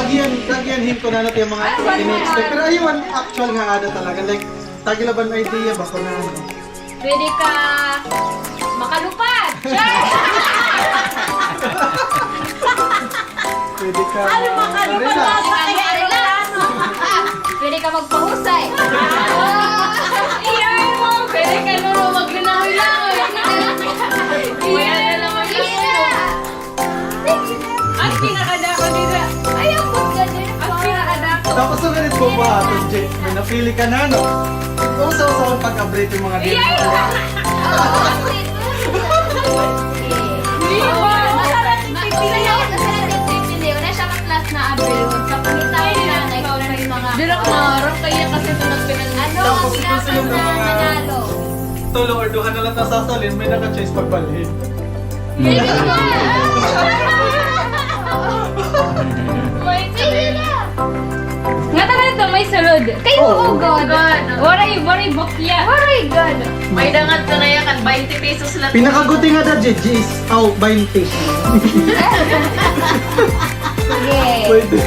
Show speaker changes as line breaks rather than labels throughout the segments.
lagi yan hint ko na natin yung mga in-expect. Pero ayun, actual nga ada talaga. Like, tagilaban idea ba ko na ano.
Pwede ka makalupad. Sure!
Pwede ka...
Ano makalupad
Marina.
sa kaya?
Pwede ka magpahusay. Iyan mo. Pwede ka nuro maglinawin-lawin. Iyan na lang maglinawin. Ang pinakadako dito. Ayaw po ka din. Ang pinakadako.
Tapos sa ganit mo ba, Jay, may napili ka na, no? Usaw-usaw pag-update yung mga dito.
Direk marap kaya kasi ito nagpinag-ano.
Tapos gusto yung mga tulo or duha na lang sasalin, may naka-chase pagbalhin.
Nga talaga ito, may sulod. Kayo, oh God. Waray bakya. Waray God.
May dangat ka na yan, 20 pesos lang.
Pinakaguti nga da, Jay, is, 20.
Sige.
Pwede.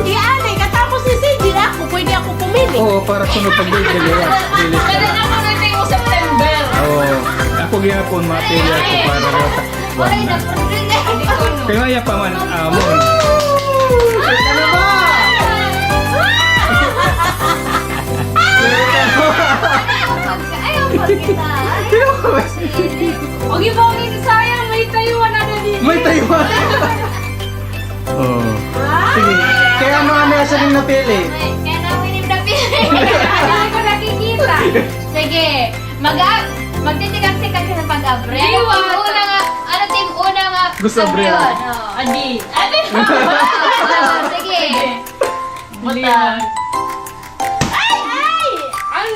Iyan eh, katapos ni Cindy ako, pwede ako pumili.
Oo, para sunod pag date nila.
Kaya naman natin yung September.
Oo. Ako ginapon mapili ako para matakbuhan
Waray
na.
na. Hindi ko no.
Kaya nga pa man, amon.
Ano ba?
Ayaw po kita. Huwag yung bongin sayang, may tayuan na din.
May Taiwan.
Oo.
Sige. Kaya ano siya rin napili?
Kaya namin yung napili. Hindi ko nakikita. Sige. Magtitigang-tigang ka sa pag-abre. Ano team una nga?
Gusto abre.
Adi.
Sige.
Buta.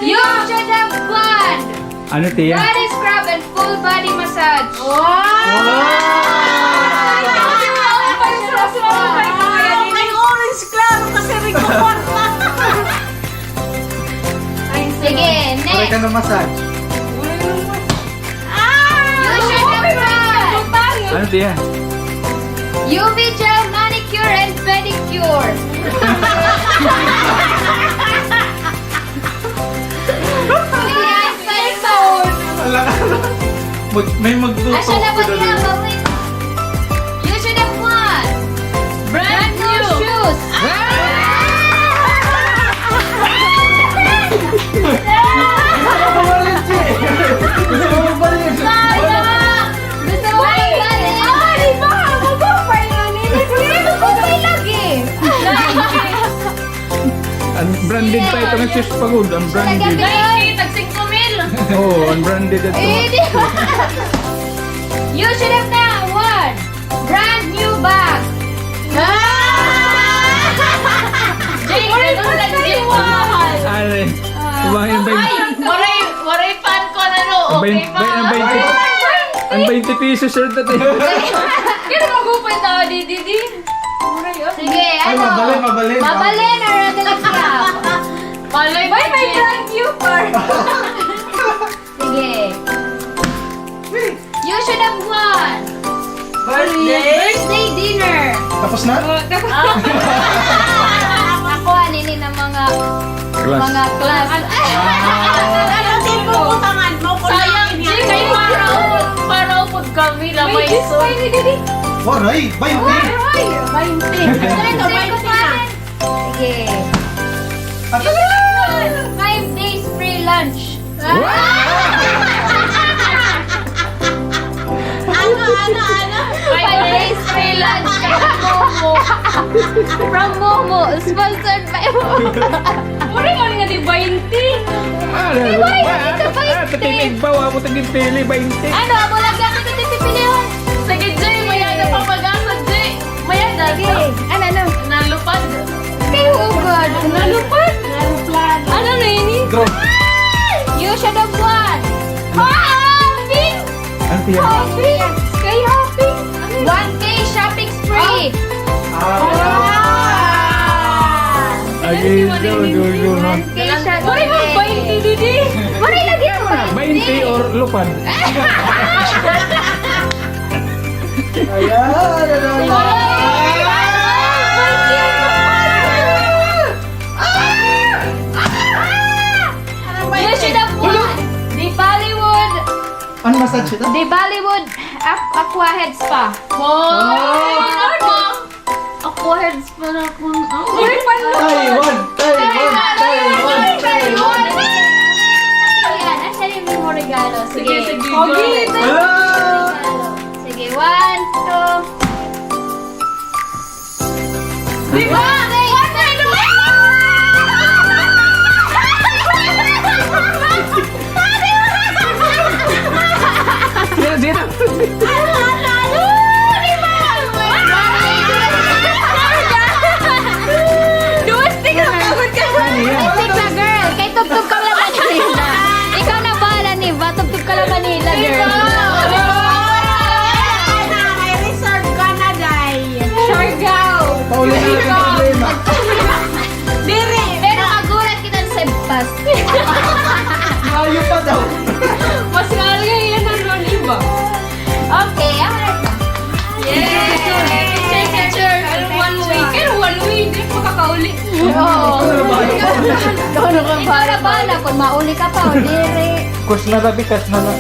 You should have one.
Ano tiya?
Body scrub and full body massage.
May orange claro kasi rin ko kwarta.
Sige,
Pwede
next.
ka na massage.
You should have one.
Ano tiya?
UV gel manicure and pedicure.
Wala ka na. May magluto.
You should have one. Brand new shoes.
Mabalin, Jay. Gusto mo mabalin.
Gusto mo
Branded pa ito ng shoes pagod. Ang branded.
Tagsing kumil.
Oo, unbranded ito.
You should have now one brand new bag.
Jay, ganun lang din mahal.
Are. Kumain ba yung...
Waray pan ko na no. Okay pa.
Ang 20 pesos sir dati.
Kaya magupay tao di. Sige,
Ay,
ano?
mabalin.
Mabalin or regular scrub?
Malay
Why may brand new for? Sige. You should have one. Birthday dinner.
Tapos na?
Nakuha nini ng mga class.
Ano din puputangan mo kung sayang Jay, kay paraw po kami na may so.
Waray, 20.
Sige. 5 days free lunch.
Ano?
5 days free lunch from Momo. Sponsored by Momo. Mura nga nga di 20.
Tatimig ba? Wala mo taging pili, 20.
Ano? Wala ka ka titipilihan.
Sige Jay, mayada pa mag-asad Jay. Mayada.
Ano?
Nalupad.
Kayo ugod. Nalupad. Ano na yun?
Go.
You should have won. Hopping!
Ano tiya?
Hopping! Sky hopping! 1K shopping spree!
Again, go.
1K shopping spree! Wala mo 20 didi! Wala lagi mo
20 or lupad?
Ayan.
Thank you!
massage ito?
The Bollywood Aquahead Spa.
Aquahead pa na kung...
Taiwan!
Actually, may mo regalo. Sige.
Hello!
Sige, 1, 2. Diba?
Sino?
Kay tugtog ka lang Manila. Ikaw na bahala ni ba? Tugtog ka lang Manila, girl.
May resort ka na, Day.
Siargao.
Paulit na yung problema.
Diri.
Pero magulat kita sa bus.
Ayaw pa daw.
Mas mahal nga yan ang ron iba.
Okay, ako na ito.
Take picture. One week. Hindi pa kakauli.
Oo. Ikaw na bahala kung mauli ka pa o diri.
Kus na rabi, kas na lang.